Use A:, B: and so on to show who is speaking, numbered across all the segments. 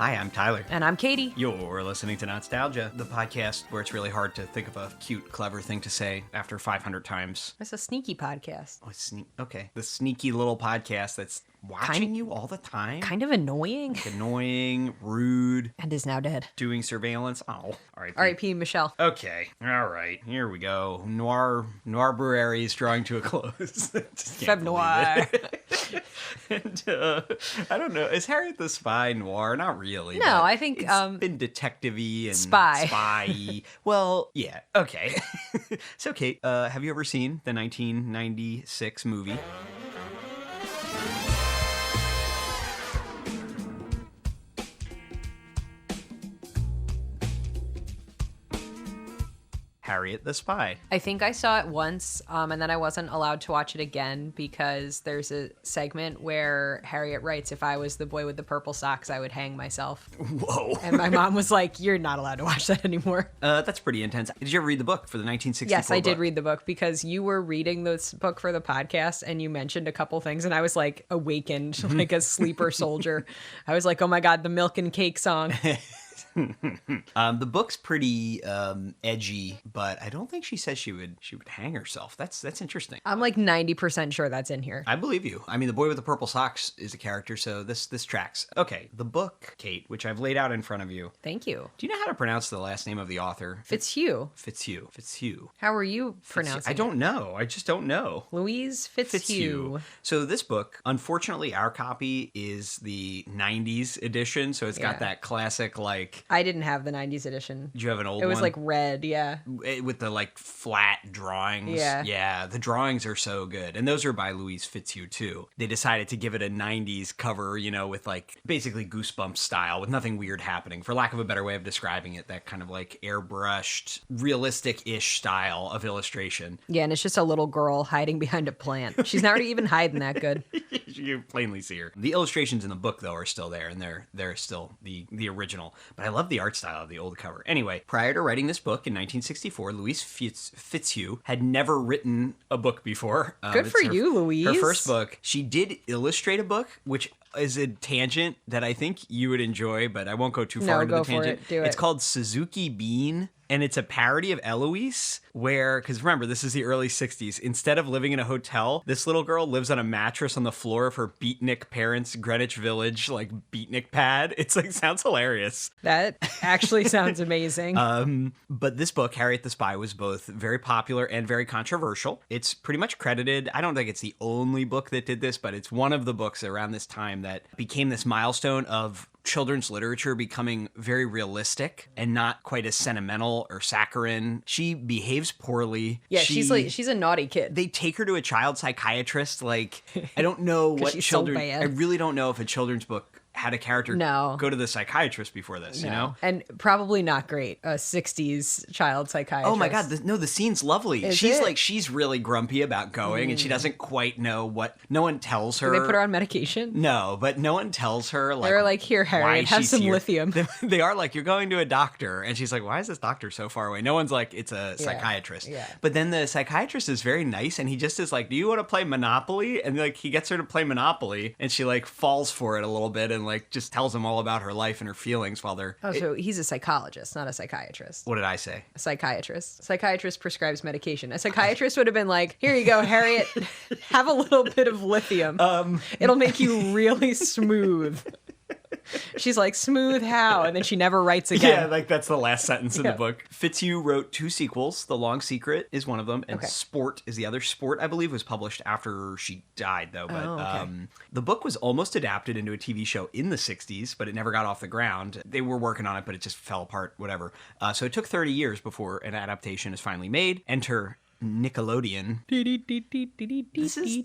A: Hi, I'm Tyler.
B: And I'm Katie.
A: You're listening to Not-Stalgia, the podcast where it's really hard to think of a cute, clever thing to say after 500 times.
B: It's a sneaky podcast.
A: Oh, okay. The sneaky little podcast that's watching you all the time.
B: Kind of annoying.
A: Annoying, rude.
B: And is now dead.
A: Doing surveillance. Oh, R.I.P.
B: R.I.P. Michelle.
A: Okay. All right. Here we go. Noir Brewery is drawing to a close.
B: Feb Noir.
A: And I don't know. Is Harriet the Spy noir? Not really.
B: No, I think
A: it's been detective-y and
B: spy.
A: spy-y. Well, yeah. Okay. So, Kate, have you ever seen the 1996 movie? Harriet the Spy.
B: I think I saw it once, and then I wasn't allowed to watch it again because there's a segment where Harriet writes, if I was the boy with the purple socks, I would hang myself.
A: Whoa.
B: And my mom was like, you're not allowed to watch that anymore.
A: That's pretty intense. Did you ever read the book for the 1964
B: Yes, I did
A: book?
B: read the book because you were reading this book for the podcast and you mentioned a couple things and I was like awakened like a sleeper soldier. I was like, oh my God, the milk and cake song.
A: The book's pretty edgy, but I don't think she says she would hang herself. That's interesting.
B: I'm like 90% sure that's in here.
A: I believe you. I mean, the boy with the purple socks is a character, so this tracks. Okay, the book, Kate, which I've laid out in front of you.
B: Thank you.
A: Do you know how to pronounce the last name of the author?
B: Fitzhugh.
A: Fitzhugh.
B: How are you pronouncing
A: I don't know. I just don't know.
B: Louise Fitzhugh.
A: So this book, unfortunately, our copy is the 90s edition, so it's got that classic, like...
B: I didn't have the 90s edition.
A: Did you have an old one?
B: It was like red, yeah.
A: With the like flat drawings.
B: Yeah.
A: Yeah, the drawings are so good. And those are by Louise Fitzhugh too. They decided to give it a 90s cover, you know, with like basically Goosebumps style with nothing weird happening, for lack of a better way of describing it, that kind of like airbrushed, realistic-ish style of illustration.
B: Yeah, and it's just a little girl hiding behind a plant. She's not even hiding that good.
A: You plainly see her. The illustrations in the book, though, are still there, and they're still the original. But I love the art style of the old cover. Anyway, prior to writing this book in 1964, Louise Fitzhugh had never written a book before.
B: Good for you, Louise.
A: Her first book. She did illustrate a book, which is a tangent that I think you would enjoy, but I won't go too far into the tangent.
B: For it. Do it.
A: It's called Suzuki Bean. And it's a parody of Eloise where, because remember, this is the early 60s. Instead of living in a hotel, this little girl lives on a mattress on the floor of her beatnik parents' Greenwich Village, like, beatnik pad. It's like, sounds hilarious.
B: That actually sounds amazing.
A: But this book, Harriet the Spy, was both very popular and very controversial. It's pretty much credited. I don't think it's the only book that did this, but it's one of the books around this time that became this milestone of children's literature becoming very realistic and not quite as sentimental or saccharine. She behaves poorly.
B: Yeah, she's a naughty kid.
A: They take her to a child psychiatrist. Like, I don't know what
B: she's
A: children.
B: so bad.
A: I really don't know if a children's book had a character go to the psychiatrist before this, you know?
B: And probably not great. A 60s child psychiatrist.
A: Oh my God. The scene's lovely. She's really grumpy about going and she doesn't quite know what, no one tells her.
B: Do they put her on medication?
A: No, but no one tells her. Like,
B: they're like, here, Harriet, have some lithium.
A: They are like, you're going to a doctor. And she's like, why is this doctor so far away? No one's like, it's a psychiatrist.
B: Yeah.
A: But then the psychiatrist is very nice and he just is like, do you want to play Monopoly? And like, he gets her to play Monopoly and she like falls for it a little bit and like just tells him all about her life and her feelings while they're...
B: Oh, so he's a psychologist, not a psychiatrist.
A: What did I say?
B: A psychiatrist. Psychiatrist prescribes medication. A psychiatrist would have been like, here you go, Harriet, have a little bit of lithium. It'll make you really smooth. She's like, smooth how? And then she never writes again.
A: Yeah, like that's the last sentence in the book. Fitzhugh wrote 2 sequels. The Long Secret is one of them, and Sport is the other. Sport, I believe, was published after she died, though. But the book was almost adapted into a TV show in the 60s, but it never got off the ground. They were working on it, but it just fell apart, whatever. So it took 30 years before an adaptation is finally made. Enter Nickelodeon. This is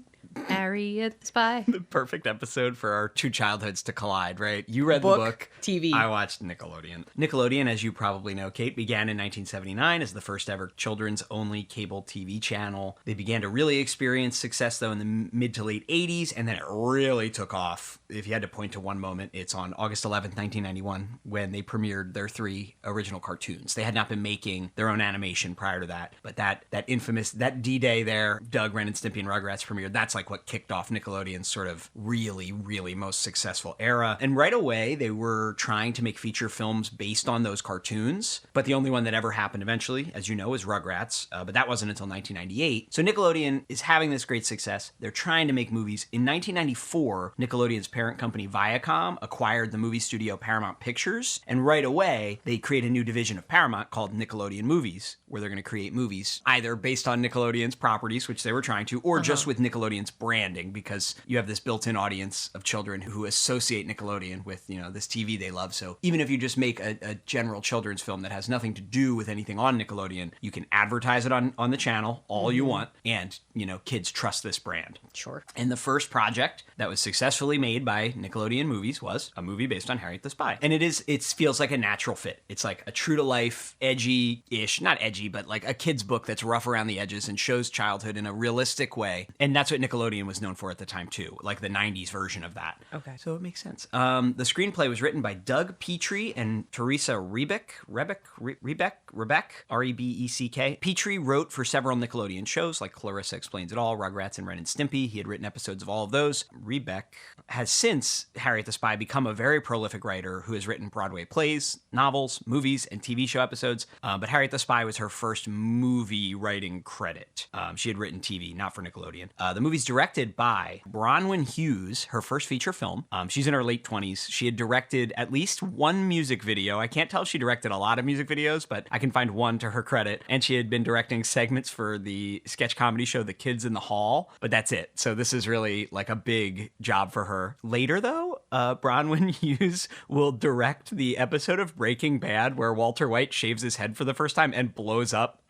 B: Harriet the Spy.
A: the perfect episode for our two childhoods to collide, right? You read the book.
B: TV.
A: I watched Nickelodeon. Nickelodeon, as you probably know, Kate, began in 1979 as the first ever children's-only cable TV channel. They began to really experience success, though, in the mid to late 80s, and then it really took off. If you had to point to one moment, it's on August 11th, 1991, when they premiered their 3 original cartoons. They had not been making their own animation prior to that, but that infamous, that D-Day there, Doug, Ren and Stimpy and Rugrats premiered. That's like what kicked off Nickelodeon's sort of really, really most successful era. And right away, they were trying to make feature films based on those cartoons. But the only one that ever happened eventually, as you know, is Rugrats. But that wasn't until 1998. So Nickelodeon is having this great success. They're trying to make movies. In 1994, Nickelodeon's parent company Viacom acquired the movie studio Paramount Pictures. And right away, they create a new division of Paramount called Nickelodeon Movies, where they're going to create movies either based on Nickelodeon's properties, which they were trying to, or just with Nickelodeon's branding, because you have this built-in audience of children who associate Nickelodeon with, you know, this TV they love. So even if you just make a general children's film that has nothing to do with anything on Nickelodeon, you can advertise it on the channel all you want, and, you know, kids trust this brand.
B: Sure.
A: And the first project that was successfully made by Nickelodeon Movies was a movie based on Harriet the Spy. And it feels like a natural fit. It's like a true-to-life, edgy-ish, not edgy, but like a kid's book that's rough around the edges and shows childhood in a realistic way. And that's what Nickelodeon was known for at the time, too, like the 90s version of that.
B: Okay.
A: So it makes sense. The screenplay was written by Doug Petrie and Teresa Rebeck, R-E-B-E-C-K. Petrie wrote for several Nickelodeon shows like Clarissa Explains It All, Rugrats, and Ren and Stimpy. He had written episodes of all of those. Rebeck has since, Harriet the Spy, become a very prolific writer who has written Broadway plays, novels, movies, and TV show episodes. But Harriet the Spy was her first movie writing credit. She had written TV, not for Nickelodeon. The movie's directed by Bronwyn Hughes, her first feature film. She's in her late 20s. She had directed at least one music video. I can't tell if she directed a lot of music videos, but I can find one to her credit. And she had been directing segments for the sketch comedy show The Kids in the Hall, but that's it. So this is really like a big job for her. Later, though, Bronwyn Hughes will direct the episode of Breaking Bad where Walter White shaves his head for the first time and blows up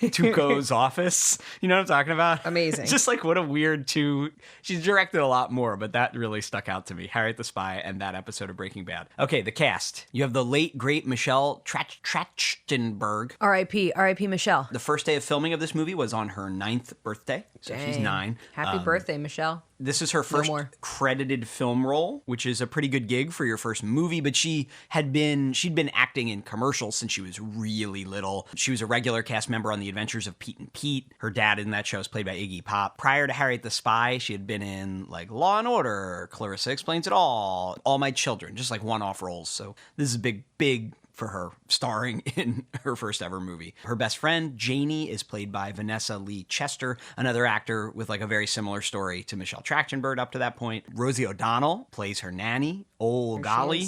A: Tuco's office. You know what I'm talking about?
B: Amazing.
A: It's just like what a weird two. She's directed a lot more, but that really stuck out to me. Harriet the Spy and that episode of Breaking Bad. Okay, the cast. You have the late, great Michelle Trachtenberg.
B: R.I.P. Michelle.
A: The first day of filming of this movie was on her 9th birthday. So
B: Dang.
A: she's 9.
B: Happy birthday, Michelle.
A: This is her first credited film role, which is a pretty good gig for your first movie, but she'd been acting in commercials since she was really little. She was a regular cast member on The Adventures of Pete and Pete. Her dad in that show is played by Iggy Pop. Prior to Harriet the Spy, she had been in like Law and Order, Clarissa Explains It All My Children, just like one-off roles. So this is big for her, starring in her first ever movie. Her best friend, Janie, is played by Vanessa Lee Chester, another actor with like a very similar story to Michelle Trachtenberg up to that point. Rosie O'Donnell plays her nanny. Oh, golly.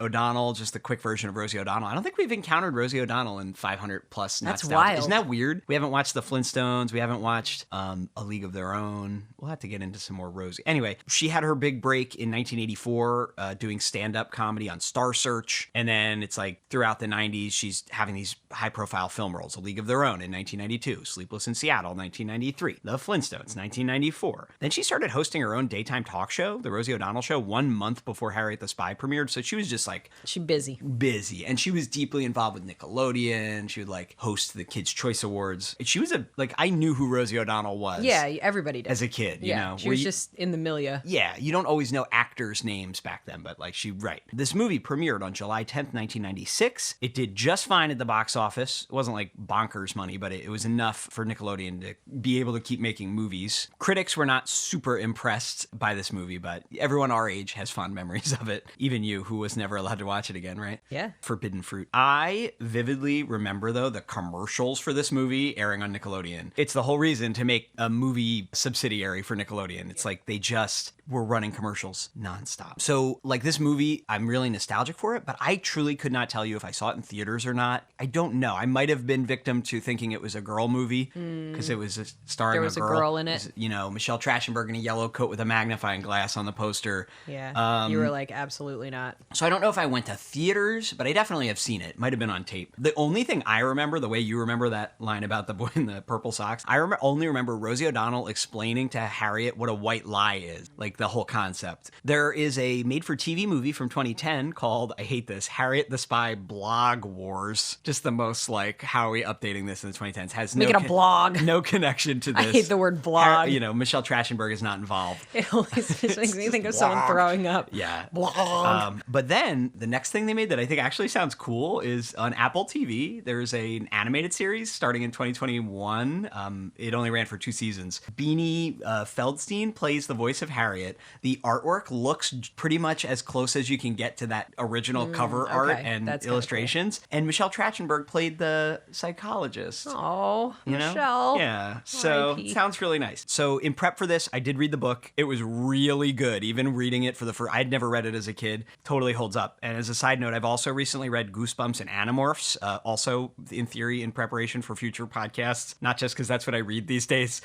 A: O'Donnell, just the quick version of Rosie O'Donnell. I don't think we've encountered Rosie O'Donnell in 500 plus.
B: That's
A: Not-Stalgia.
B: wild.
A: Isn't that weird? We haven't watched The Flintstones. We haven't watched A League of Their Own. We'll have to get into some more Rosie. Anyway, she had her big break in 1984 doing stand-up comedy on Star Search. And then it's like throughout the 90s, she's having these high-profile film roles. A League of Their Own in 1992. Sleepless in Seattle, 1993. The Flintstones, 1994. Then she started hosting her own daytime talk show, The Rosie O'Donnell Show, 1 month before Harriet the Spy premiered. So she was just like...
B: She's busy.
A: And she was deeply involved with Nickelodeon. She would like host the Kids' Choice Awards. She was I knew who Rosie O'Donnell was.
B: Yeah, everybody did.
A: As a kid, you know.
B: She was just in the milieu.
A: Yeah, you don't always know actors' names back then, but like This movie premiered on July 10th, 1996. It did just fine at the box office. It wasn't like bonkers money, but it was enough for Nickelodeon to be able to keep making movies. Critics were not super impressed by this movie, but everyone our age has fond memories of it. Even you, who was never allowed to watch it again, right?
B: Yeah.
A: Forbidden Fruit. I vividly remember, though, the commercials for this movie airing on Nickelodeon. It's the whole reason to make a movie subsidiary for Nickelodeon. It's like they just were running commercials nonstop. So, like, this movie, I'm really nostalgic for it, but I truly could not tell you if I saw it in theaters or not. I don't know. I might have been victim to thinking it was a girl movie because it was starring
B: there was a girl in it.
A: You know, Michelle Trachtenberg in a yellow coat with a magnifying glass on the poster.
B: Yeah. You were like, absolutely not.
A: So I don't know if I went to theaters, but I definitely have seen it. Might have been on tape. The only thing I remember, the way you remember that line about the boy in the purple socks, I only remember Rosie O'Donnell explaining to Harriet what a white lie is, like the whole concept. There is a made-for-TV movie from 2010 called, I hate this, Harriet the Spy Blog Wars. Just the most like, how are we updating this in the 2010s? Has
B: Make it a blog.
A: No connection to this.
B: I hate the word blog.
A: Michelle Trachtenberg is not involved.
B: It always just makes me think of someone throwing up.
A: Yeah. Yeah. But then the next thing they made that I think actually sounds cool is on Apple TV. There's an animated series starting in 2021. It only ran for 2 seasons. Beanie Feldstein plays the voice of Harriet. The artwork looks pretty much as close as you can get to that original cover art and illustrations. Cool. And Michelle Trachtenberg played the psychologist.
B: Oh, Michelle.
A: Yeah. So it sounds really nice. So in prep for this, I did read the book. It was really good. Even reading it for the first, I'd never read it as a kid. Totally holds up. And as a side note, I've also recently read Goosebumps and Animorphs, also in theory in preparation for future podcasts, not just because that's what I read these days.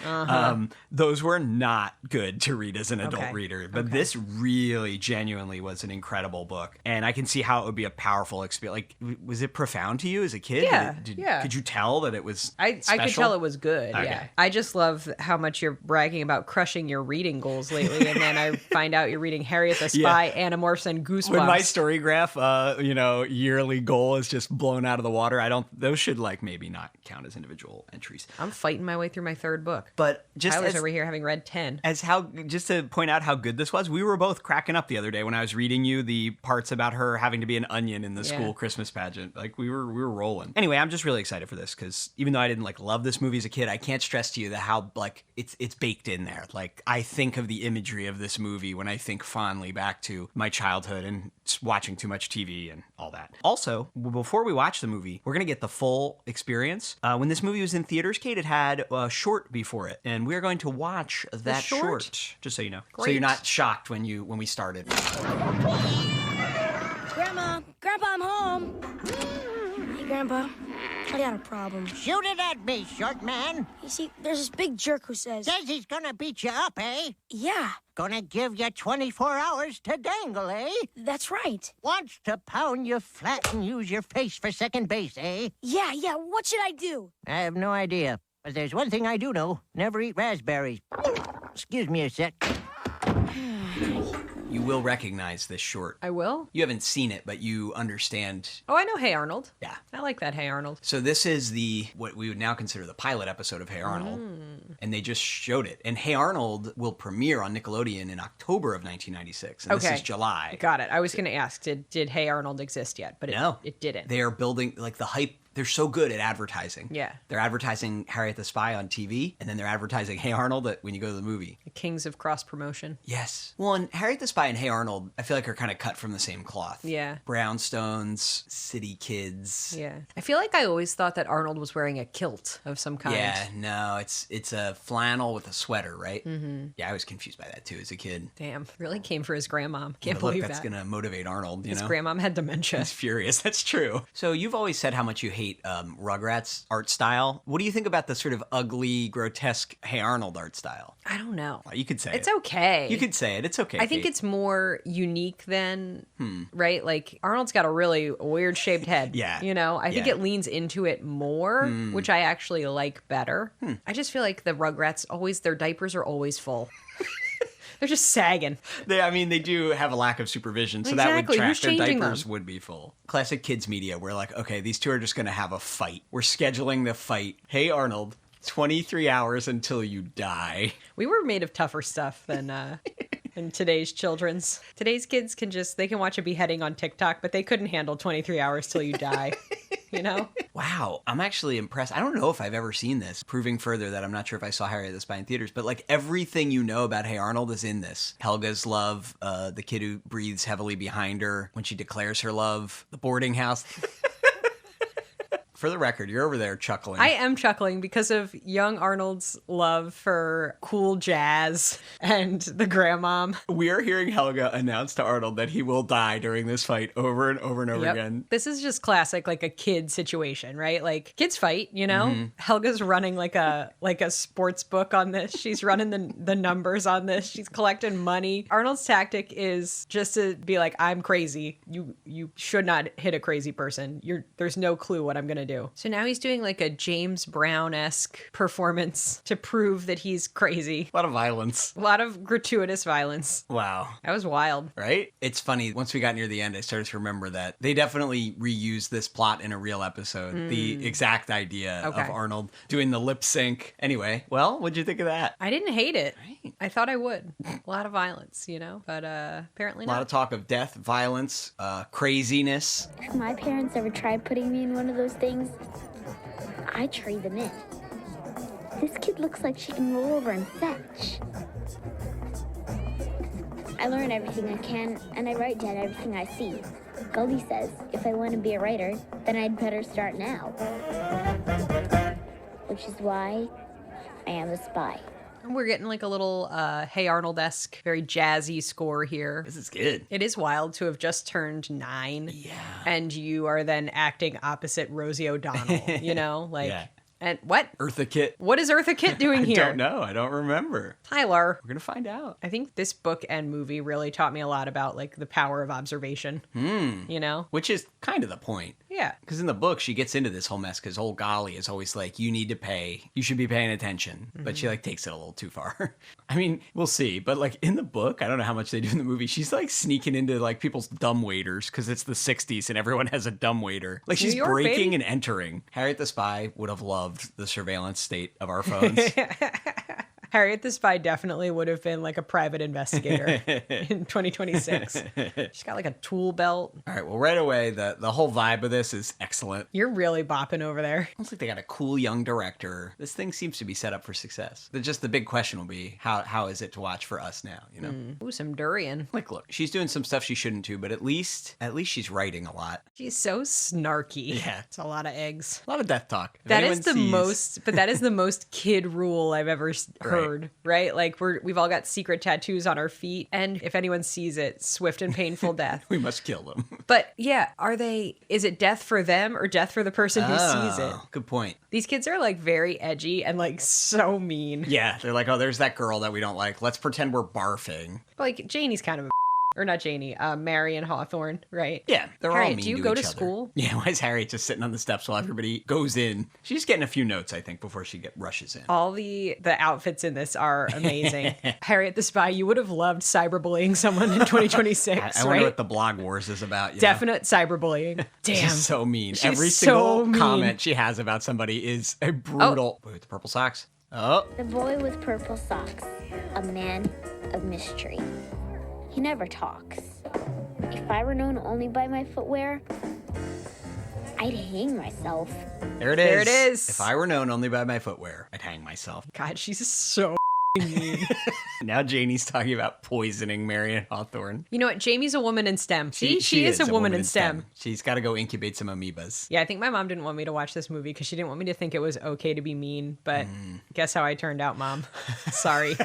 A: Those were not good to read as an adult reader, but this really genuinely was an incredible book. And I can see how it would be a powerful experience. Like, was it profound to you as a kid?
B: Yeah.
A: Could you tell that it was
B: I could tell it was good, yeah. I just love how much you're bragging about crushing your reading goals lately, and then I find out you're reading Harriet the Spy, Animorphs, and Goosebumps.
A: When my story graph, yearly goal is just blown out of the water, those should maybe not count as individual entries.
B: I'm fighting my way through my 3rd book.
A: But just
B: Tyler's over here having read 10.
A: Just to point out how good this was, we were both cracking up the other day when I was reading you the parts about her having to be an onion in the school Christmas pageant. Like, we were rolling. Anyway, I'm just really excited for this because even though I didn't love this movie as a kid, I can't stress to you how it's baked in there. Like, I think of the imagery of this movie when I think fondly back to my childhood and watching too much TV and all that. Also, before we watch the movie, we're gonna get the full experience. When this movie was in theaters, Kate, it had a short before it, and we're going to watch that short. Just so you know, so you're not shocked when we started.
C: Grandma, I'm home. Hey, Grandpa, I got a problem.
D: Shoot it at me, short man.
C: You see, there's this big jerk who says
D: he's gonna beat you up, eh?
C: Yeah.
D: Gonna give you 24 hours to dangle, eh?
C: That's right.
D: Wants to pound you flat and use your face for second base, eh?
C: Yeah. What should I do?
D: I have no idea. But there's one thing I do know. Never eat raspberries. Excuse me a sec.
A: You will recognize this short.
B: I will?
A: You haven't seen it, but you understand.
B: Oh, I know Hey Arnold.
A: Yeah.
B: I like that Hey Arnold.
A: So this is what we would now consider the pilot episode of Hey Arnold. And they just showed it. And Hey Arnold will premiere on Nickelodeon in October of 1996. And this is July.
B: Got it. I was going to ask, did Hey Arnold exist yet? But it didn't.
A: They are building, the hype. They're so good at advertising.
B: Yeah.
A: They're advertising Harriet the Spy on TV, and then they're advertising Hey Arnold when you go to the movie.
B: The kings of cross-promotion.
A: Yes. Well, and Harriet the Spy and Hey Arnold, I feel like are kind of cut from the same cloth.
B: Yeah.
A: Brownstones, city kids.
B: Yeah. I feel like I always thought that Arnold was wearing a kilt of some kind.
A: Yeah, no, it's a flannel with a sweater, right? Mm-hmm. Yeah, I was confused by that, too, as a kid.
B: Damn. Really came for his grandmom. Can't believe that.
A: That's going to motivate Arnold,
B: His grandmom had dementia.
A: He's furious. That's true. So you've always said how much you hate Rugrats art style. What do you think about the sort of ugly, grotesque Hey Arnold art style?
B: I don't know.
A: Well, you could say
B: it's okay.
A: You could say it. It's okay.
B: I think it's more unique than, right? Like, Arnold's got a really weird shaped head.
A: Yeah.
B: I think it leans into it more, which I actually like better. I just feel like the Rugrats, their diapers are always full. They're just sagging.
A: They do have a lack of supervision, so that would track. Their diapers would be full. Classic kids media, where okay, these two are just going to have a fight. We're scheduling the fight. Hey, Arnold, 23 hours until you die.
B: We were made of tougher stuff than today's children's. Today's kids they can watch a beheading on TikTok, but they couldn't handle 23 hours till you die.
A: Wow, I'm actually impressed. I don't know if I've ever seen this, proving further that I'm not sure if I saw Harriet the Spy in theaters, but everything you know about Hey Arnold is in this. Helga's love, the kid who breathes heavily behind her when she declares her love, the boarding house. For the record, you're over there chuckling.
B: I am chuckling because of young Arnold's love for cool jazz and the grandmom.
A: We are hearing Helga announce to Arnold that he will die during this fight over and over and over again.
B: This is just classic, a kid situation, right? Kids fight, Mm-hmm. Helga's running like a sports book on this. She's running the numbers on this. She's collecting money. Arnold's tactic is just to be like, I'm crazy. You should not hit a crazy person. There's no clue what I'm going to to do. So now he's doing like a James Brown-esque performance to prove that he's crazy.
A: A lot of violence.
B: A lot of gratuitous violence.
A: Wow.
B: That was wild.
A: Right? It's funny. Once we got near the end, I started to remember that they definitely reused this plot in a real episode. The exact idea of Arnold doing the lip sync. Anyway, well, what'd you think of that?
B: I didn't hate it.
A: Right.
B: I thought I would. A lot of violence, you know, but apparently
A: A
B: not.
A: lot of talk of death, violence, craziness.
E: If my parents ever tried putting me in one of those things, I'd trade them in. This kid looks like she can roll over and fetch. I learn everything I can, and I write down everything I see. Gully says if I want to be a writer, then I'd better start now. Which is why I am a spy.
B: We're getting like a little Hey Arnold-esque, very jazzy score here.
A: This is good.
B: It is wild to have just turned 9.
A: Yeah.
B: And you are then acting opposite Rosie O'Donnell, you know? Like,
A: Yeah.
B: And what?
A: Eartha Kitt.
B: What is Eartha Kitt doing here?
A: I don't know. I don't remember.
B: Tyler.
A: We're going to find out.
B: I think this book and movie really taught me a lot about like the power of observation. You know?
A: Which is kind of the point.
B: Yeah.
A: Because in the book, she gets into this whole mess because old Golly is always like, you need to pay. You should be paying attention. But she like takes it a little too far. I mean, we'll see. But like in the book, I don't know how much they do in the movie. She's like sneaking into like people's dumbwaiters because it's the 60s and everyone has a dumbwaiter. Like she's
B: New York,
A: breaking
B: baby.
A: and entering. Harriet the Spy would have loved the surveillance state of our phones.
B: Harriet the Spy definitely would have been like a private investigator in 2026. She's got like a tool belt.
A: All right, well, right away, the whole vibe of this is excellent.
B: You're really bopping over there.
A: Looks like they got a cool young director. This thing seems to be set up for success. Just the big question will be, how is it to watch for us now, you know?
B: Ooh, some durian.
A: Like, look, she's doing some stuff she shouldn't do, but at least she's writing a lot.
B: She's so snarky.
A: Yeah.
B: It's a lot of eggs.
A: A lot of death talk. If
B: That
A: anyone
B: is the
A: sees-
B: most, but that is the most kid rule I've ever heard, right? Like we've all got secret tattoos on our feet, and if anyone sees it, swift and painful death.
A: We must kill them.
B: But yeah, is it death for them or death for the person who sees it?
A: Good point.
B: These kids are like very edgy and like so mean.
A: Yeah, they're like, oh, there's that girl that we don't like. Let's pretend we're barfing.
B: Like Janie's kind of a or not Janie, Marion Hawthorne, right?
A: Yeah, they're all
B: Harriet,
A: mean
B: do you
A: to
B: go
A: each
B: to
A: other.
B: school?
A: Yeah, why is Harriet just sitting on the steps while everybody goes in? She's getting a few notes, I think, before she rushes in.
B: All the outfits in this are amazing. Harriet the Spy, you would have loved cyberbullying someone in 2026,
A: I
B: right?
A: wonder what the blog wars is about. You
B: Definite cyberbullying. Damn.
A: She's so mean.
B: She's
A: Every
B: so
A: single
B: mean.
A: comment she has about somebody is a brutal... Wait, with the purple socks? Oh.
E: The boy with purple socks, a man of mystery. He never talks. If I were known only by my footwear, I'd hang myself.
A: There it is.
B: There it is.
A: If I were known only by my footwear, I'd hang myself.
B: God, she's so mean.
A: Now Janie's talking about poisoning Marion Hawthorne.
B: You know what? Jamie's a woman in STEM. She is a woman in STEM.
A: She's got to go incubate some amoebas.
B: Yeah, I think my mom didn't want me to watch this movie because she didn't want me to think it was okay to be mean. But guess how I turned out, Mom? Sorry.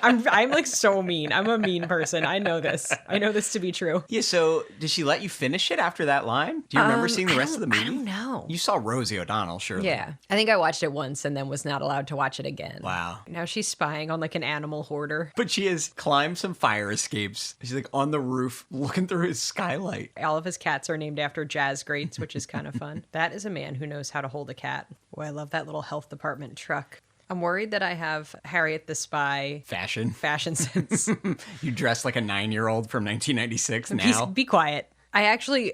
B: I'm like so mean. I'm a mean person. I know this. I know this to be true.
A: Yeah, so did she let you finish it after that line? Do you remember seeing the rest of the movie?
B: I don't know.
A: You saw Rosie O'Donnell, surely.
B: Yeah. I think I watched it once and then was not allowed to watch it again.
A: Wow.
B: Now she's spying on like an animal hoarder.
A: But she has climbed some fire escapes. She's like on the roof looking through his skylight.
B: All of his cats are named after jazz greats, which is kind of fun. That is a man who knows how to hold a cat. Boy, I love that little health department truck. I'm worried that I have Harriet the Spy
A: Fashion.
B: sense.
A: You dress like a 9-year-old from 1996 now.
B: Be quiet.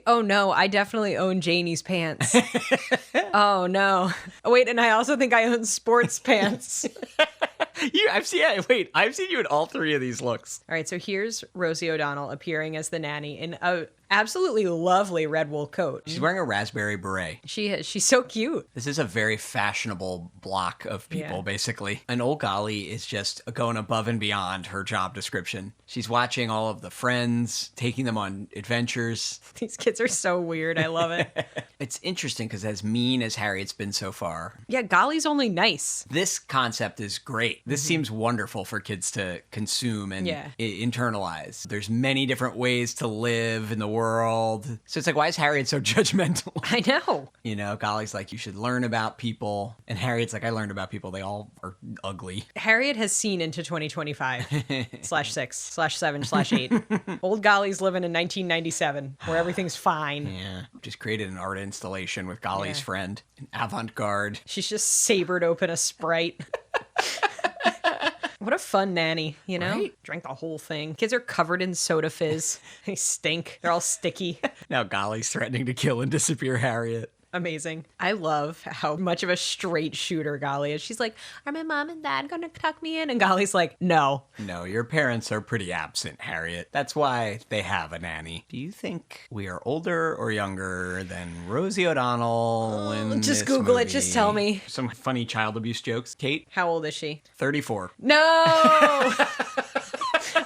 B: Oh no, I definitely own Janie's pants. Oh no. Oh, wait, and I also think I own sports pants.
A: I've seen you in all 3 of these looks.
B: All right, so here's Rosie O'Donnell appearing as the nanny in a absolutely lovely red wool coat.
A: She's wearing a raspberry beret.
B: She's so cute.
A: This is a very fashionable block of people, basically. And old Golly is just going above and beyond her job description. She's watching all of the friends, taking them on adventures.
B: These kids are so weird. I love it.
A: It's interesting because as mean as Harriet's been so far,
B: Yeah, Golly's only nice.
A: this concept is great. This seems wonderful for kids to consume and internalize. There's many different ways to live in the world. So it's like, why is Harriet so judgmental?
B: I know.
A: You know, Golly's like, you should learn about people. And Harriet's like, I learned about people. They all are ugly.
B: Harriet has seen into 2025/6/7/8. Old Golly's living in 1997 where everything's fine.
A: Yeah. Just created an art installation with Golly's friend, an avant-garde.
B: She's just sabered open a Sprite. What a fun nanny, you know?
A: Right?
B: Drank the whole thing. Kids are covered in soda fizz. They stink. They're all sticky.
A: Now Golly's threatening to kill and disappear Harriet.
B: Amazing. I love how much of a straight shooter Golly is. She's like, are my mom and dad gonna tuck me in? And Golly's like, no.
A: No, your parents are pretty absent, Harriet. That's why they have a nanny. Do you think we are older or younger than Rosie O'Donnell in
B: Just
A: this
B: Google it.
A: movie?
B: Just tell me.
A: Some funny child abuse jokes. Kate?
B: How old is she?
A: 34.
B: No!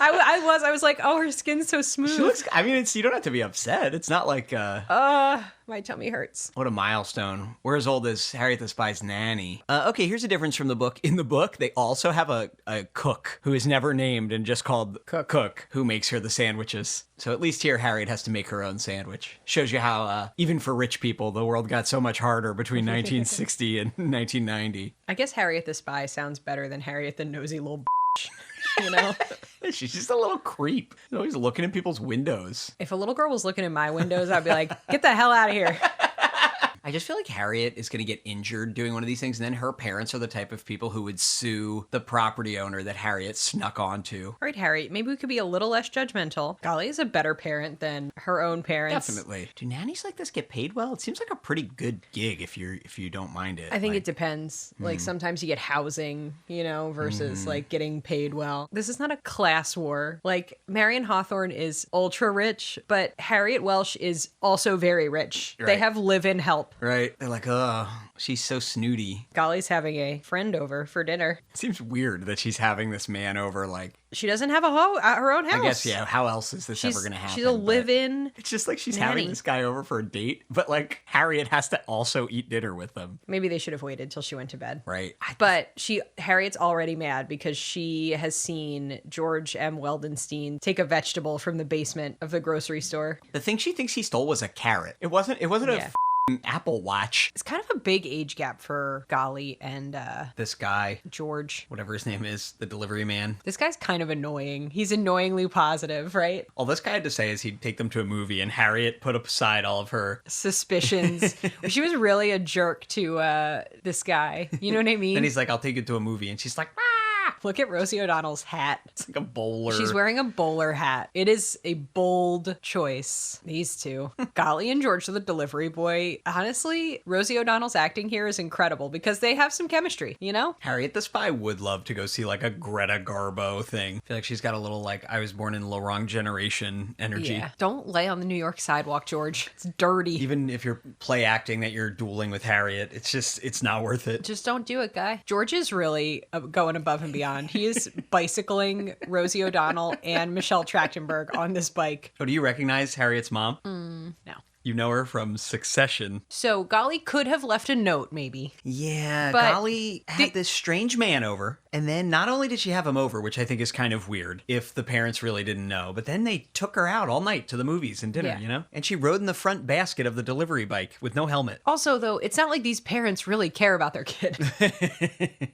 B: I was like, oh, her skin's so smooth.
A: She looks, I mean, you don't have to be upset. It's not like,
B: my tummy hurts.
A: what a milestone. We're as old as Harriet the Spy's nanny. Okay, here's a difference from the book. In the book, they also have a cook who is never named and just called Cook, who makes her the sandwiches. So at least here, Harriet has to make her own sandwich. Shows you how, even for rich people, the world got so much harder between 1960 and 1990.
B: I guess Harriet the Spy sounds better than Harriet the nosy little bitch. You know?
A: She's just a little creep. She's always looking in people's windows.
B: If a little girl was looking in my windows, I'd be like, get the hell out of here.
A: I just feel like Harriet is going to get injured doing one of these things, and then her parents are the type of people who would sue the property owner that Harriet snuck onto.
B: All right, Harriet, maybe we could be a little less judgmental. Golly is a better parent than her own parents.
A: Definitely. Do nannies like this get paid well? It seems like a pretty good gig if you don't mind it.
B: I think it depends. Like sometimes you get housing, you know, versus like getting paid well. This is not a class war. Like Marion Hawthorne is ultra rich, but Harriet Welsh is also very rich.
A: Right.
B: They have live-in help.
A: Right? They're like, oh, she's so snooty.
B: Golly's having a friend over for dinner.
A: It seems weird that she's having this man over, like...
B: She doesn't have her own house.
A: I guess, yeah, how else is this ever going to happen?
B: She's a live-in
A: It's just like she's
B: nanny.
A: having this guy over for a date, but like Harriet has to also eat dinner with them.
B: Maybe they should have waited till she went to bed.
A: Right.
B: But Harriet's already mad because she has seen George M. Weldenstein take a vegetable from the basement of the grocery store.
A: The thing she thinks he stole was a carrot. It wasn't
B: Yeah.
A: a Apple Watch.
B: It's kind of a big age gap for Golly and
A: This guy,
B: George.
A: whatever his name is, the delivery man.
B: This guy's kind of annoying. He's annoyingly positive, right?
A: All this guy had to say is he'd take them to a movie, and Harriet put aside all of her...
B: Suspicions. She was really a jerk to this guy. You know what I mean?
A: Then he's like, I'll take you to a movie, and she's like, ah!
B: Look at Rosie O'Donnell's hat.
A: It's like a bowler.
B: She's wearing a bowler hat. It is a bold choice. These two. Golly and George, the delivery boy. Honestly, Rosie O'Donnell's acting here is incredible because they have some chemistry, you know?
A: Harriet the Spy would love to go see like a Greta Garbo thing. I feel like she's got a little like I was born in the wrong generation energy.
B: Yeah. Don't lay on the New York sidewalk, George. It's dirty.
A: Even if you're play acting that you're dueling with Harriet, it's not worth it.
B: Just don't do it, guy. George is really going above and beyond. He is bicycling Rosie O'Donnell and Michelle Trachtenberg on this bike.
A: Oh, do you recognize Harriet's mom?
B: No.
A: You know her from Succession.
B: So Golly could have left a note, maybe.
A: Yeah,
B: But
A: Golly had this strange man over. And then not only did she have him over, which I think is kind of weird if the parents really didn't know, but then they took her out all night to the movies and dinner,
B: Yeah.
A: you know? And she rode in the front basket of the delivery bike with no helmet.
B: Also, though, it's not like these parents really care about their kid.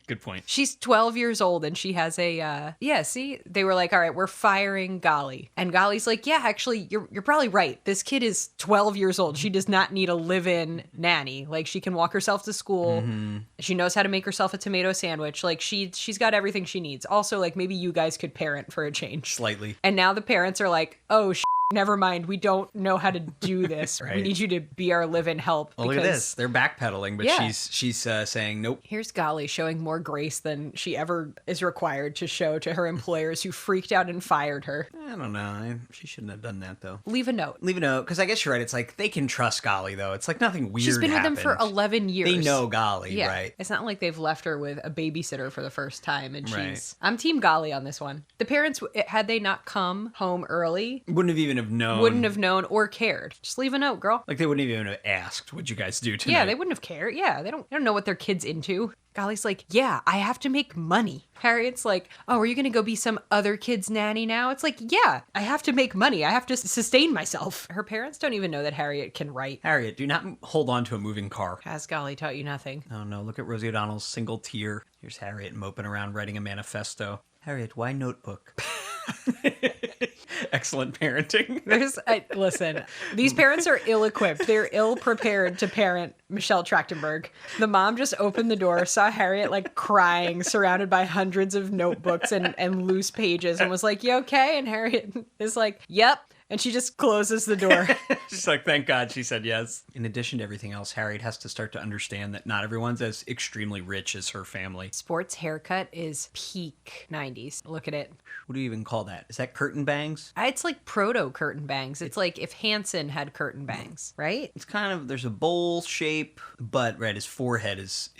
A: Good point.
B: She's 12 years old and she has a, see, they were like, all right, we're firing Golly. And Golly's like, yeah, actually, you're probably right. This kid is 12 years old. She does not need a live-in nanny. Like, she can walk herself to school. Mm-hmm. She knows how to make herself a tomato sandwich. Like, she's got everything she needs. Also, like, maybe you guys could parent for a change.
A: Slightly.
B: And now the parents are like, oh, never mind. We don't know how to do this.
A: Right.
B: We need you to be our live-in help.
A: Well, look at this. They're backpedaling, but
B: Yeah.
A: she's saying, nope.
B: Here's Golly showing more grace than she ever is required to show to her employers who freaked out and fired her.
A: I don't know. She shouldn't have done that, though.
B: Leave a note.
A: Leave a note, because I guess you're right. It's like they can trust Golly, though. It's like nothing weird
B: She's been with them for
A: happened.
B: 11 years.
A: They know Golly,
B: Yeah.
A: right?
B: It's not like they've left her with a babysitter for the first time. And
A: Right.
B: I'm Team Golly on this one. The parents, had they not come home early,
A: Wouldn't have even have known.
B: Wouldn't have known or cared. Just leave a note, girl.
A: Like, they wouldn't even have asked, what'd you guys do tonight?
B: Yeah, they wouldn't have cared. Yeah, they don't know what their kid's into. Golly's like, yeah, I have to make money. Harriet's like, oh, are you going to go be some other kid's nanny now? It's like, yeah, I have to make money. I have to sustain myself. Her parents don't even know that Harriet can write.
A: Harriet, do not hold on to a moving car.
B: Has Golly taught you nothing?
A: Oh no, look at Rosie O'Donnell's single tear. Here's Harriet moping around writing a manifesto. Harriet, why notebook? Excellent parenting.
B: Listen, these parents are ill-equipped. They're ill-prepared to parent Michelle Trachtenberg. The mom just opened the door, saw Harriet like crying, surrounded by hundreds of notebooks and loose pages, and was like, you okay? And Harriet is like, yep. And she just closes the door.
A: She's like, thank God she said yes. In addition to everything else, Harriet has to start to understand that not everyone's as extremely rich as her family.
B: Sport's haircut is peak 90s. Look at it.
A: What do you even call that? Is that curtain bangs?
B: It's like proto curtain bangs. It's like if Hanson had curtain bangs, right?
A: It's kind of, there's a bowl shape, but right, his forehead is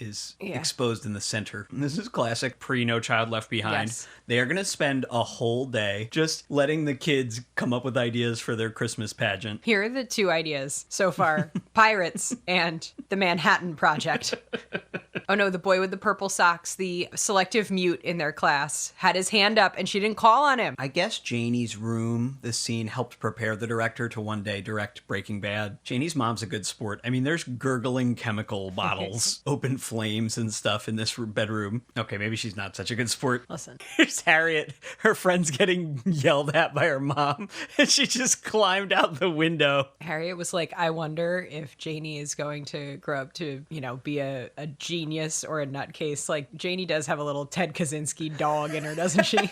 A: exposed in the center. And this is classic pre-No Child Left Behind.
B: Yes.
A: They are going to spend a whole day just letting the kids come up with ideas for their Christmas pageant.
B: Here are the two ideas so far. Pirates and the Manhattan Project. Oh no, the boy with the purple socks, the selective mute in their class, had his hand up and she didn't call on him.
A: I guess Janie's room, this scene, helped prepare the director to one day direct Breaking Bad. Janie's mom's a good sport. I mean, there's gurgling chemical bottles, open flames and stuff in this bedroom. Okay, maybe she's not such a good sport.
B: Listen.
A: Here's Harriet. Her friend's getting yelled at by her mom, and she just climbed out the window.
B: Harriet was like, I wonder if Janie is going to grow up to, be a genius or a nutcase. Like, Janie does have a little Ted Kaczynski dog in her, doesn't she?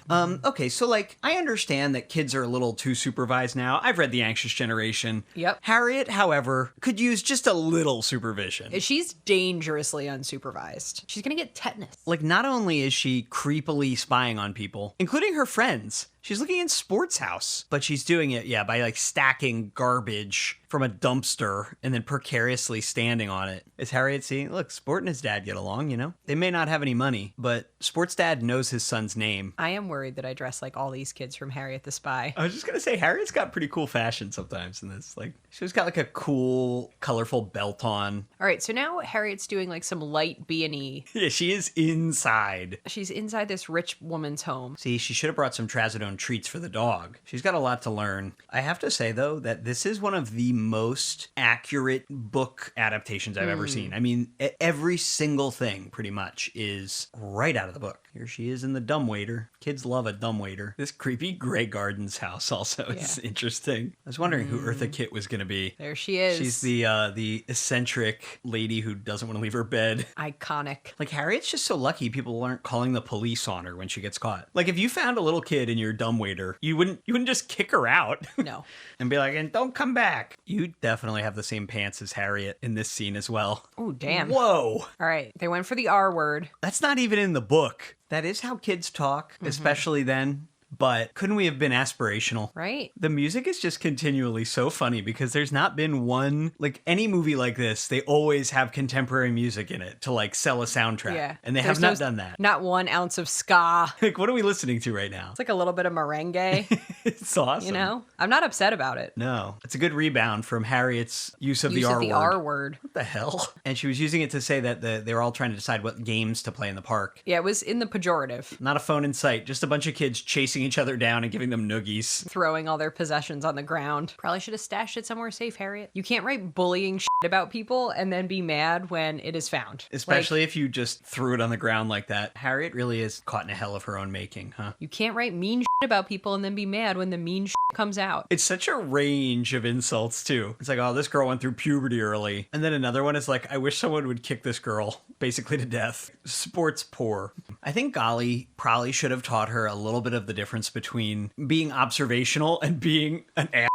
A: Okay, so I understand that kids are a little too supervised now. I've read The Anxious Generation.
B: Yep.
A: Harriet, however, could use just a little supervision.
B: She's dangerously unsupervised. She's gonna get tetanus.
A: Like, not only is she creepily spying on people, including her friends, she's looking in Sport's house, but she's doing it, by stacking garbage from a dumpster and then precariously standing on it. Is Harriet seeing, look, Sport and his dad get along, They may not have any money, but Sport's dad knows his son's name.
B: I am worried that I dress like all these kids from Harriet the Spy.
A: I was just going to say, Harriet's got pretty cool fashion sometimes in this. She's got a cool, colorful belt on.
B: All right, so now Harriet's doing some light B&E.
A: Yeah, she is inside.
B: She's inside this rich woman's home.
A: See, she should have brought some trazodone treats for the dog. She's got a lot to learn. I have to say, though, that this is one of the most accurate book adaptations I've ever seen. I mean, every single thing, pretty much, is right out of the book. Here she is in the dumbwaiter. Kids love a dumbwaiter. This creepy Grey Gardens house also is interesting. I was wondering who Eartha Kitt was going to be.
B: There she is.
A: She's the eccentric lady who doesn't want to leave her bed.
B: Iconic.
A: Harriet's just so lucky people aren't calling the police on her when she gets caught. If you found a little kid in your dumbwaiter, you wouldn't just kick her out.
B: No.
A: And be like, and don't come back. You definitely have the same pants as Harriet in this scene as well.
B: Oh, damn.
A: Whoa.
B: All right, they went for the R word.
A: That's not even in the book. That is how kids talk, especially then. But couldn't we have been aspirational?
B: Right.
A: The music is just continually so funny because there's not been one, any movie like this, they always have contemporary music in it to sell a soundtrack.
B: Yeah.
A: And they have not done that.
B: Not 1 ounce of ska.
A: What are we listening to right now?
B: It's a little bit of merengue.
A: It's awesome.
B: I'm not upset about it.
A: No. It's a good rebound from Harriet's use of the R word.
B: R word.
A: What the hell? And she was using it to say that they were all trying to decide what games to play in the park.
B: Yeah, it was in the pejorative.
A: Not a phone in sight, just a bunch of kids chasing each other down and giving them noogies.
B: Throwing all their possessions on the ground. Probably should have stashed it somewhere safe, Harriet. You can't write bullying shit about people and then be mad when it is found.
A: Especially if you just threw it on the ground like that. Harriet really is caught in a hell of her own making, huh?
B: You can't write mean shit about people and then be mad when the mean shit comes out.
A: It's such a range of insults, too. It's oh, this girl went through puberty early. And then another one is I wish someone would kick this girl, basically to death. Sport's poor. I think Golly probably should have taught her a little bit of the difference between being observational and being an asshole.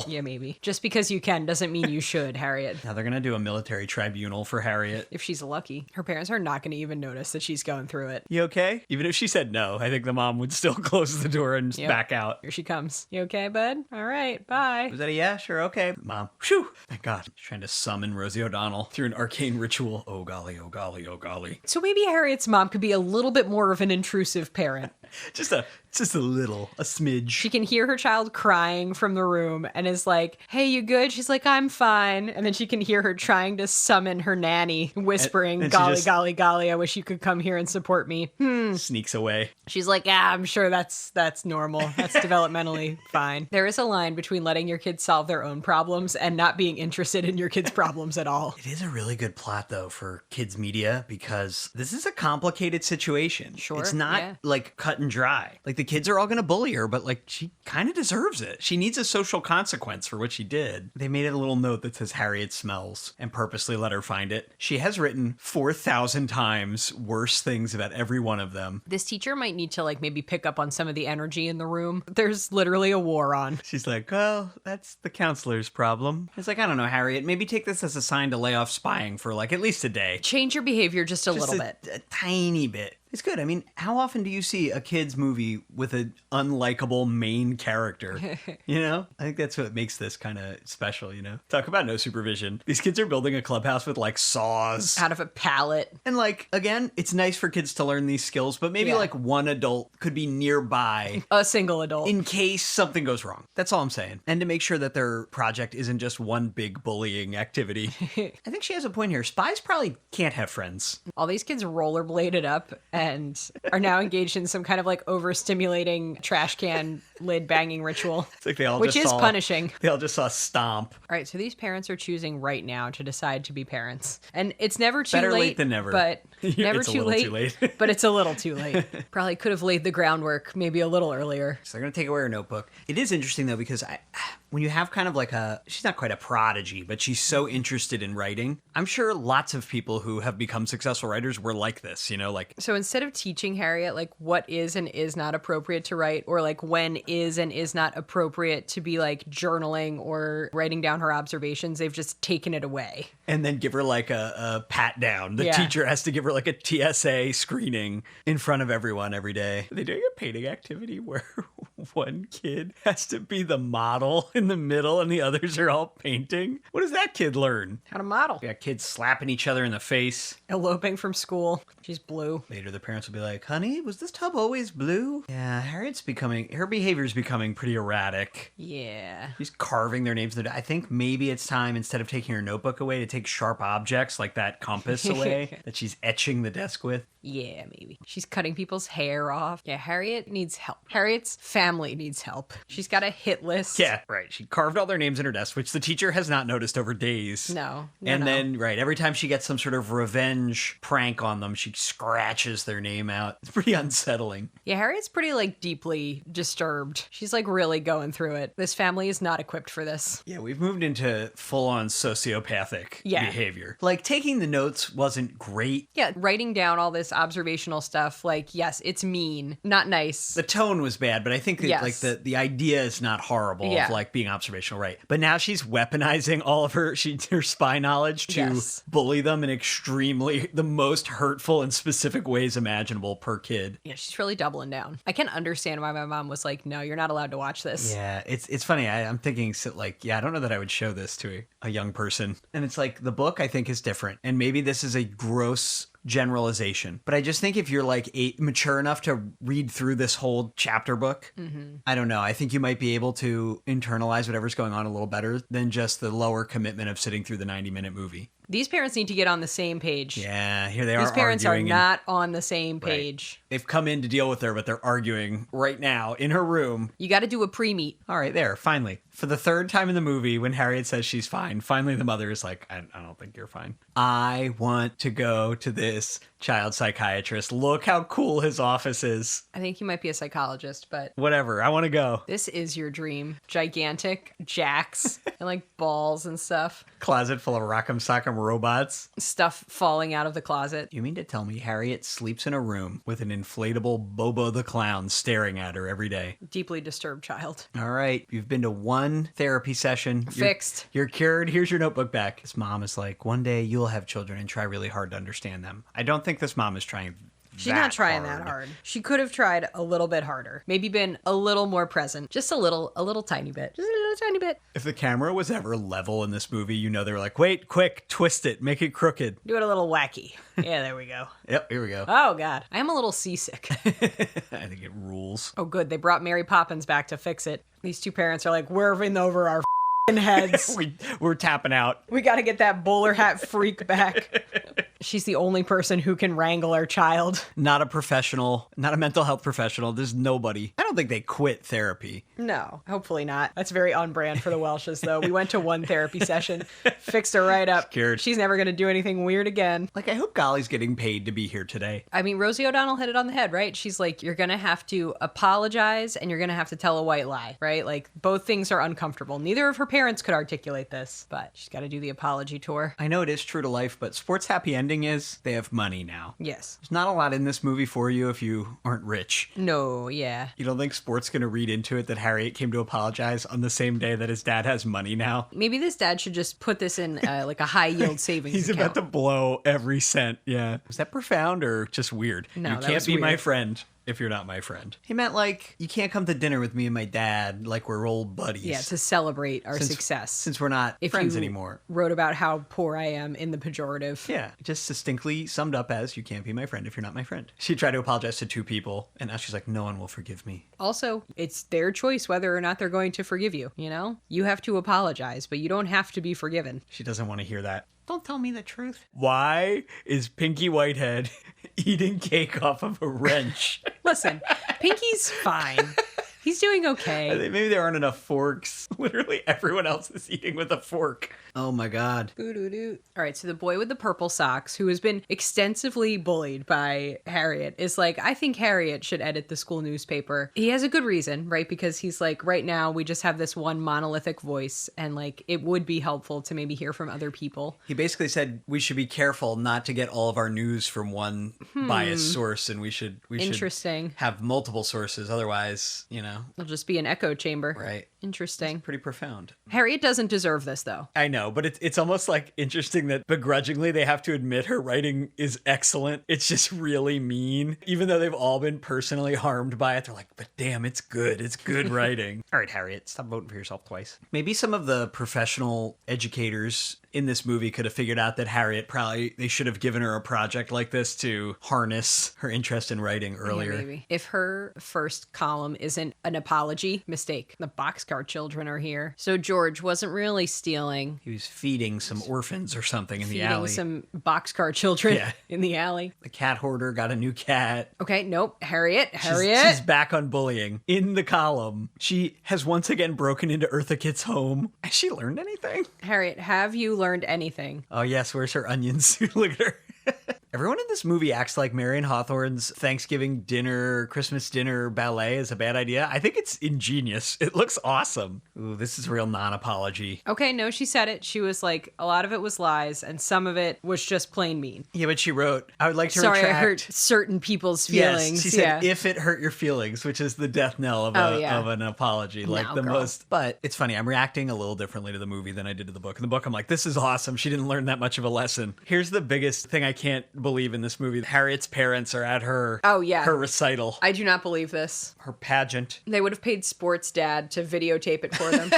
B: Yeah, maybe. Just because you can doesn't mean you should, Harriet.
A: Now they're going to do a military tribunal for Harriet.
B: If she's lucky. Her parents are not going to even notice that she's going through it.
A: You okay? Even if she said no, I think the mom would still close the door and back out.
B: Here she comes. You okay, bud? All right, bye.
A: Was that a yeah? Sure, okay. Mom. Phew. Thank God. She's trying to summon Rosie O'Donnell through an arcane ritual. Oh golly, oh golly, oh golly.
B: So maybe Harriet's mom could be a little bit more of an intrusive parent.
A: Just a smidge.
B: She can hear her child crying from the room and is like, hey, you good? She's like, I'm fine. And then she can hear her trying to summon her nanny, whispering,
A: and
B: golly, golly, golly, I wish you could come here and support me.
A: Sneaks away.
B: She's like, I'm sure that's normal. That's developmentally fine. There is a line between letting your kids solve their own problems and not being interested in your kids' problems at all.
A: It is a really good plot, though, for kids' media because this is a complicated situation.
B: Sure,
A: it's not like cut and dry. Like the kids are all going to bully her, but like she kind of deserves it. She needs a social consequence for what she did. They made a little note that says Harriet smells and purposely let her find it. She has written 4,000 times worse things about every one of them.
B: This teacher might need to like maybe pick up on some of the energy in the room. There's literally a war on.
A: She's like, well, that's the counselor's problem. It's like, I don't know, Harriet, maybe take this as a sign to lay off spying for like at least a day.
B: Change your behavior just a little bit.
A: A tiny bit. It's good. I mean, how often do you see a kid's movie with an unlikable main character? You know? I think that's what makes this kind of special, you know? Talk about no supervision. These kids are building a clubhouse with like saws.
B: Out of a pallet.
A: And like, again, it's nice for kids to learn these skills, but maybe like one adult could be nearby.
B: A single adult.
A: In case something goes wrong. That's all I'm saying. And to make sure that their project isn't just one big bullying activity. I think she has a point here. Spies probably can't have friends.
B: All these kids rollerbladed up and are now engaged in some kind of like overstimulating trash can lid banging ritual.
A: It's like they all
B: which
A: just
B: is
A: saw,
B: punishing.
A: They all just saw Stomp.
B: All right, so these parents are choosing right now to decide to be parents. And it's never too
A: Better
B: late.
A: late than never.
B: But never
A: It's a
B: too
A: little
B: late.
A: too late.
B: But it's a little too late. Probably could have laid the groundwork maybe a little earlier.
A: So they're going to take away her notebook. It is interesting, though, because when you have kind of like she's not quite a prodigy, but she's so interested in writing. I'm sure lots of people who have become successful writers were like this, you know, like.
B: So instead of teaching Harriet like what is and is not appropriate to write, or like when is and is not appropriate to be like journaling or writing down her observations, they've just taken it away.
A: And then give her like a pat down. The teacher has to give her like a TSA screening in front of everyone every day. Are they doing a painting activity where one kid has to be the model in the middle and the others are all painting? What does that kid learn?
B: How to model.
A: We got kids slapping each other in the face.
B: Eloping from school. She's blue.
A: Later, the parents will be like, honey, was this tub always blue? Yeah, her behavior's becoming pretty erratic.
B: Yeah.
A: She's carving their names. I think maybe it's time, instead of taking her notebook away, to take sharp objects like that compass away that she's etching the desk with.
B: Yeah, maybe. She's cutting people's hair off. Yeah, Harriet needs help. Harriet's family needs help. She's got a hit list.
A: Yeah, right. She carved all their names in her desk, which the teacher has not noticed over days.
B: No.
A: Then, right, every time she gets some sort of revenge prank on them, she scratches their name out. It's pretty unsettling.
B: Yeah, Harriet's pretty, like, deeply disturbed. She's, like, really going through it. This family is not equipped for this.
A: Yeah, we've moved into full-on sociopathic behavior. Like, taking the notes wasn't great.
B: Yeah, writing down all this observational stuff, like, yes, it's mean, not nice.
A: The tone was bad, but I think that, like the idea is not horrible of like being observational, right? But now she's weaponizing all of her spy knowledge to bully them in the most hurtful and specific ways imaginable per kid.
B: Yeah, she's really doubling down. I can understand why my mom was like, no, you're not allowed to watch this.
A: Yeah, it's funny. I'm thinking like, I don't know that I would show this to a young person. And it's like the book I think is different. And maybe this is a gross generalization, but I just think if you're like mature enough to read through this whole chapter book, I don't know, I think you might be able to internalize whatever's going on a little better than just the lower commitment of sitting through the 90-minute movie.
B: These parents need to get on the same page.
A: Yeah, here they are.
B: These parents are
A: arguing
B: not on the same page.
A: Right. They've come in to deal with her, but they're arguing right now in her room.
B: You got to do a pre-meet.
A: All right, there, finally. For the third time in the movie, when Harriet says she's fine, finally the mother is like, I don't think you're fine. I want to go to this child psychiatrist. Look how cool his office is.
B: I think he might be a psychologist, but...
A: Whatever, I want to go.
B: This is your dream. Gigantic jacks and like balls and stuff.
A: Closet full of rock'em sock'em robots.
B: Stuff falling out of the closet.
A: You mean to tell me Harriet sleeps in a room with an inflatable Bobo the Clown staring at her every day?
B: Deeply disturbed child.
A: All right, you've been to one therapy session.
B: Fixed.
A: You're cured. Here's your notebook back. This mom is like, one day you'll have children and try really hard to understand them. I don't think this mom is trying
B: She's not trying that hard. She could have tried a little bit harder. Maybe been a little more present. Just a little tiny bit. Just a little tiny bit.
A: If the camera was ever level in this movie, you know they were like, wait, quick, twist it, make it crooked.
B: Do it a little wacky. Yeah, there we go.
A: Yep, here we go.
B: Oh, God. I am a little seasick.
A: I think it rules.
B: Oh, good. They brought Mary Poppins back to fix it. These two parents are like, we're in over our heads.
A: We're tapping out.
B: We got to get that bowler hat freak back. She's the only person who can wrangle our child.
A: Not a professional, not a mental health professional. There's nobody. I don't think they quit therapy.
B: No, hopefully not. That's very on brand for the Welshes, though. We went to one therapy session, fixed her right up.
A: Scared.
B: She's never going to do anything weird again.
A: Like, I hope Golly's getting paid to be here today.
B: I mean, Rosie O'Donnell hit it on the head, right? She's like, you're going to have to apologize and you're going to have to tell a white lie, right? Like, both things are uncomfortable. Neither of her parents could articulate this, but she's got to do the apology tour.
A: I know it is true to life, but sports happy ending is they have money now.
B: Yes.
A: There's not a lot in this movie for you if you aren't rich.
B: No, yeah.
A: You don't think sports going to read into it that Harriet came to apologize on the same day that his dad has money now?
B: Maybe this dad should just put this in like a high yield savings
A: He's
B: account.
A: about to blow every cent. Yeah. Was that profound or just weird?
B: No,
A: you
B: that
A: can't
B: was
A: be my
B: weird.
A: friend if you're not my friend. He meant like, you can't come to dinner with me and my dad like we're old buddies.
B: Yeah, to celebrate our success.
A: Since we're not
B: If
A: friends
B: you
A: anymore.
B: wrote about how poor I am in the pejorative.
A: Yeah, just succinctly summed up as, you can't be my friend if you're not my friend. She tried to apologize to two people, and now she's like, no one will forgive me.
B: Also, it's their choice whether or not they're going to forgive you, you know? You have to apologize, but you don't have to be forgiven.
A: She doesn't want to hear that. Don't tell me the truth. Why is Pinky Whitehead eating cake off of a wrench?
B: Listen, Pinky's fine. He's doing okay.
A: Maybe there aren't enough forks. Literally everyone else is eating with a fork. Oh my God.
B: All right, so the boy with the purple socks, who has been extensively bullied by Harriet, is like, I think Harriet should edit the school newspaper. He has a good reason, right? Because he's like, right now we just have this one monolithic voice, and like, it would be helpful to maybe hear from other people.
A: He basically said we should be careful not to get all of our news from one biased source, and we should
B: Interesting.
A: have multiple sources. Otherwise, you know.
B: It'll just be an echo chamber.
A: Right.
B: Interesting.
A: Pretty profound.
B: Harriet doesn't deserve this, though.
A: I know, but it's almost like interesting that begrudgingly they have to admit her writing is excellent. It's just really mean. Even though they've all been personally harmed by it, they're like, but damn, it's good. It's good writing. All right, Harriet, stop voting for yourself twice. Maybe some of the professional educators in this movie could have figured out that Harriet they should have given her a project like this to harness her interest in writing earlier.
B: Yeah, maybe. If her first column isn't an apology, mistake. The boxcar children are here. So George wasn't really stealing.
A: He was feeding some orphans or something in the
B: Feeding
A: alley.
B: some boxcar children in the alley.
A: The cat hoarder got a new cat.
B: Okay, nope. Harriet.
A: She's back on bullying. In the column, she has once again broken into Eartha Kitt's home. Has she learned anything?
B: Harriet, have you learned anything?
A: Oh, yes. Where's her onions? Look at her. Everyone in this movie acts like Marion Hawthorne's Thanksgiving dinner, Christmas dinner ballet is a bad idea. I think it's ingenious. It looks awesome. Ooh, this is a real non-apology.
B: Okay, no, she said it. She was like, a lot of it was lies, and some of it was just plain mean.
A: Yeah, but she wrote, I would like to
B: Sorry,
A: retract.
B: I hurt certain people's feelings.
A: Yes, she said, if it hurt your feelings, which is the death knell of, of an apology. Like
B: No,
A: the
B: girl.
A: most. But it's funny, I'm reacting a little differently to the movie than I did to the book. In the book, I'm like, this is awesome. She didn't learn that much of a lesson. Here's the biggest thing I can't believe in this movie. Harriet's parents are at her her recital.
B: I do not believe this.
A: Her pageant.
B: They would have paid Sports Dad to videotape it for them.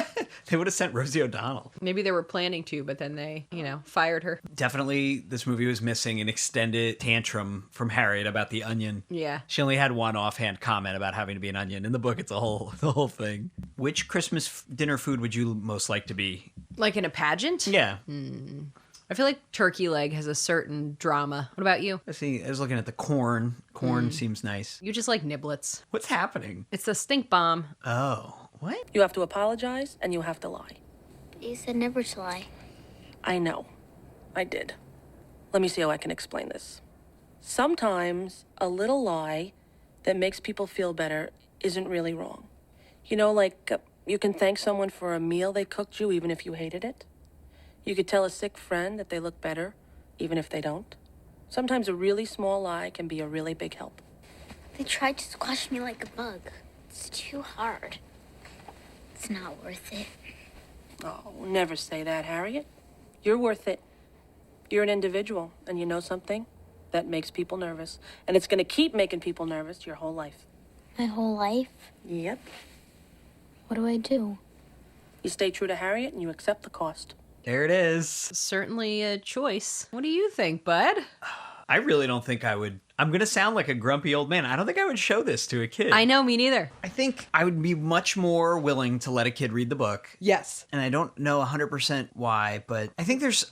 A: They would have sent Rosie O'Donnell.
B: Maybe they were planning to, but then they, fired her.
A: Definitely this movie was missing an extended tantrum from Harriet about the onion.
B: Yeah.
A: She only had one offhand comment about having to be an onion. In the book, it's the whole thing. Which Christmas dinner food would you most like to be?
B: Like in a pageant?
A: Yeah.
B: I feel like turkey leg has a certain drama. What about you?
A: Let's see. I was looking at the corn. Corn seems nice.
B: You just like niblets.
A: What's happening?
B: It's the stink bomb.
A: Oh, what?
F: You have to apologize and you have to lie.
E: You said never to lie.
F: I know. I did. Let me see how I can explain this. Sometimes a little lie that makes people feel better isn't really wrong. You can thank someone for a meal they cooked you even if you hated it. You could tell a sick friend that they look better even if they don't. Sometimes a really small lie can be a really big help.
E: They tried to squash me like a bug. It's too hard. It's not worth it.
F: Oh, never say that, Harriet. You're worth it. You're an individual, and you know something? that makes people nervous. And it's going to keep making people nervous your whole life.
E: My whole life?
F: Yep.
E: What do I do?
F: You stay true to Harriet and you accept the cost.
A: There it is.
B: Certainly a choice. What do you think, bud?
A: I really don't think I would. I'm going to sound like a grumpy old man. I don't think I would show this to a kid.
B: I know, me neither.
A: I think I would be much more willing to let a kid read the book.
B: Yes.
A: And I don't know 100% why, but I think there's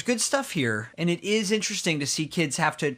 A: good stuff here. And it is interesting to see kids have to,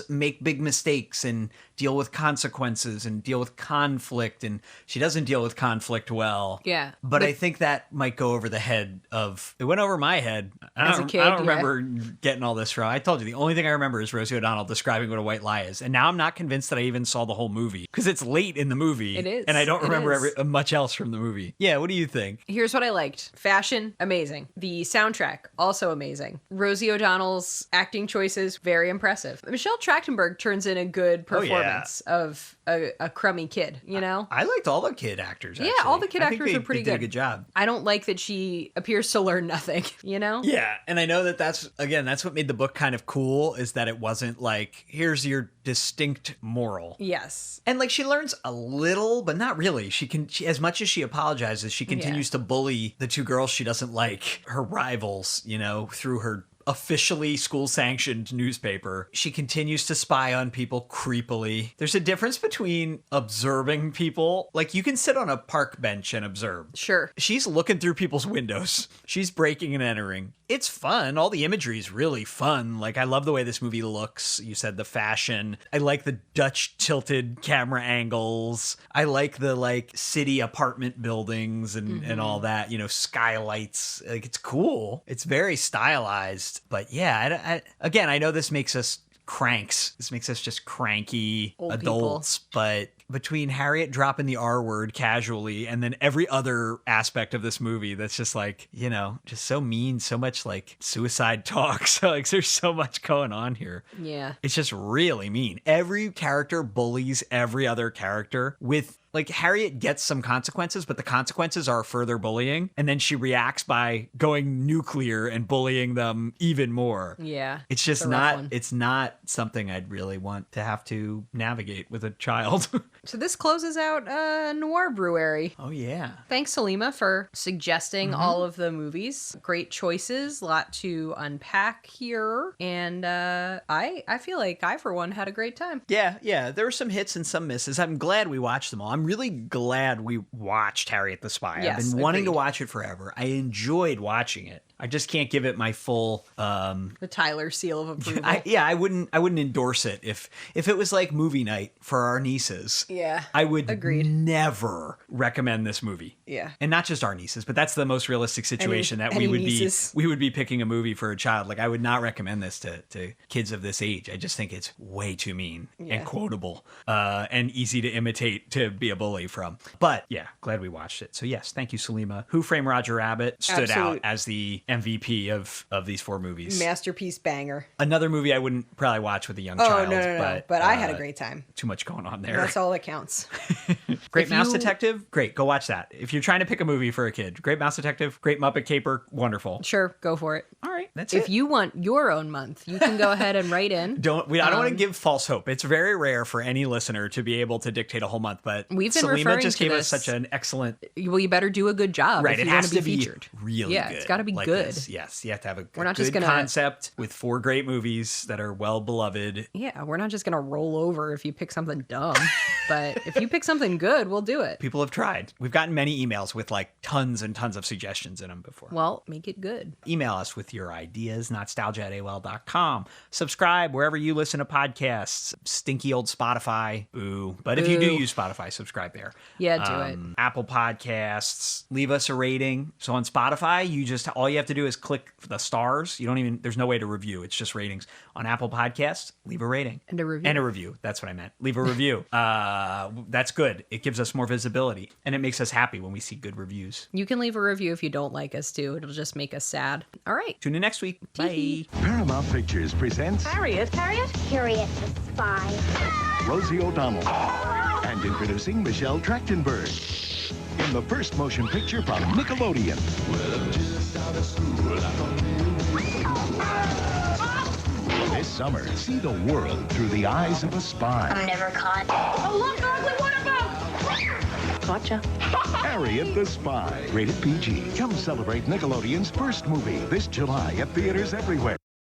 A: make big mistakes and deal with consequences and deal with conflict. And she doesn't deal with conflict well.
B: Yeah.
A: But I think that might go over the head of, it went over my head.
B: As a kid,
A: I don't remember getting all this wrong. I told you, the only thing I remember is Rosie O'Donnell describing what a white lie is. And now I'm not convinced that I even saw the whole movie because it's late in the movie.
B: It is.
A: And I don't
B: It
A: remember
B: is.
A: much else from the movie. Yeah, what do you think?
B: Here's what I liked. Fashion, amazing. The soundtrack, also amazing. Rosie O'Donnell's acting choices, very impressive. Michelle Trachtenberg turns in a good performance of a crummy kid,
A: I liked all the kid actors, actually.
B: Yeah, all the kid
A: I think
B: actors are pretty
A: they did
B: good.
A: a good job.
B: I don't like that she appears to learn nothing,
A: Yeah, and I know that's what made the book kind of cool, is that it wasn't like, here's your distinct moral.
B: Yes.
A: And like, she learns a little, but not really. She as much as she apologizes, she continues to bully the two girls she doesn't like, her rivals, through her officially school-sanctioned newspaper. She continues to spy on people creepily. There's a difference between observing people. Like, you can sit on a park bench and observe.
B: Sure.
A: She's looking through people's windows. She's breaking and entering. It's fun. All the imagery is really fun. Like, I love the way this movie looks. You said the fashion. I like the Dutch tilted camera angles. I like the, city apartment buildings and all that, skylights. Like, it's cool. It's very stylized. But yeah, I know this makes us cranks. This makes us just cranky
B: Old
A: adults.
B: people.
A: But between Harriet dropping the R word casually and then every other aspect of this movie that's just just so mean, so much suicide talk. So there's so much going on here.
B: Yeah.
A: It's just really mean. Every character bullies every other character with Harriet gets some consequences, but the consequences are further bullying. And then she reacts by going nuclear and bullying them even more.
B: Yeah.
A: It's just
B: a rough one.
A: it's not something I'd really want to have to navigate with a child.
B: So this closes out Noir Brewery.
A: Oh, yeah.
B: Thanks, Salima, for suggesting all of the movies. Great choices, a lot to unpack here. And I feel like I, for one, had a great time.
A: Yeah. There were some hits and some misses. I'm glad we watched them all. I'm really glad we watched Harriet the Spy.
B: Yes,
A: I've been wanting to
B: agreed.
A: watch it forever. I enjoyed watching it. I just can't give it my full
B: The Tyler seal of approval.
A: I wouldn't endorse it if it was like movie night for our nieces.
B: Yeah,
A: I would
B: agreed.
A: never recommend this movie.
B: Yeah.
A: And not just our nieces, but that's the most realistic situation that we would be picking a movie for a child. Like, I would not recommend this to kids of this age. I just think it's way too mean and quotable and easy to imitate to be a bully from. But yeah, glad we watched it. So yes, thank you, Salima. Who Framed Roger Rabbit stood out as the MVP of these four movies.
B: Masterpiece banger.
A: Another movie I wouldn't probably watch with a young child.
B: No. But I had a great time.
A: Too much going on there.
B: That's all that counts.
A: Great Mouse Detective, great. Go watch that. If you're trying to pick a movie for a kid, Great Mouse Detective, Great Muppet Caper, wonderful.
B: Sure, go for it.
A: All right, that's it.
B: If you want your own month, you can go ahead and write in.
A: I don't want to give false hope. It's very rare for any listener to be able to dictate a whole month, but
B: We've been
A: Salima
B: referring
A: just
B: to
A: gave us
B: this.
A: such an excellent.
B: Well, you better do a good job
A: Right,
B: if
A: it
B: you want
A: has
B: to be featured.
A: Really
B: yeah,
A: good.
B: it's got to be
A: like
B: good.
A: this. Yes, you have to have a
B: We're not
A: good
B: just gonna-
A: concept with four great movies that are well beloved.
B: Yeah, we're not just going to roll over if you pick something dumb. But if you pick something good, we'll do it.
A: People have tried. We've gotten many emails with tons and tons of suggestions in them before.
B: Well, make it good.
A: Email us with your ideas, notstalgia@aol.com. Subscribe wherever you listen to podcasts. Stinky old Spotify. Boo. But if you do
B: Boo.
A: use Spotify, subscribe there.
B: Yeah, do it.
A: Apple Podcasts. Leave us a rating. So on Spotify, all you have to do is click the stars. There's no way to review. It's just ratings. On Apple Podcasts, leave a rating.
B: And a review.
A: And a review. That's what I meant. Leave a review. That's good. It gives us more visibility. And it makes us happy when we see good reviews.
B: You can leave a review if you don't like us, too. It'll just make us sad. All right.
A: Tune in next week. Bye.
G: Paramount Pictures presents
E: Harriet the Spy.
G: Rosie O'Donnell. And introducing Michelle Trachtenberg. In the first motion picture from Nickelodeon. This summer, see the world through the eyes of a spy.
E: I'm never caught.
C: Oh, look, ugly, what about?
F: Gotcha.
G: Harriet the Spy. Rated PG. Come celebrate Nickelodeon's first movie this July at theaters everywhere.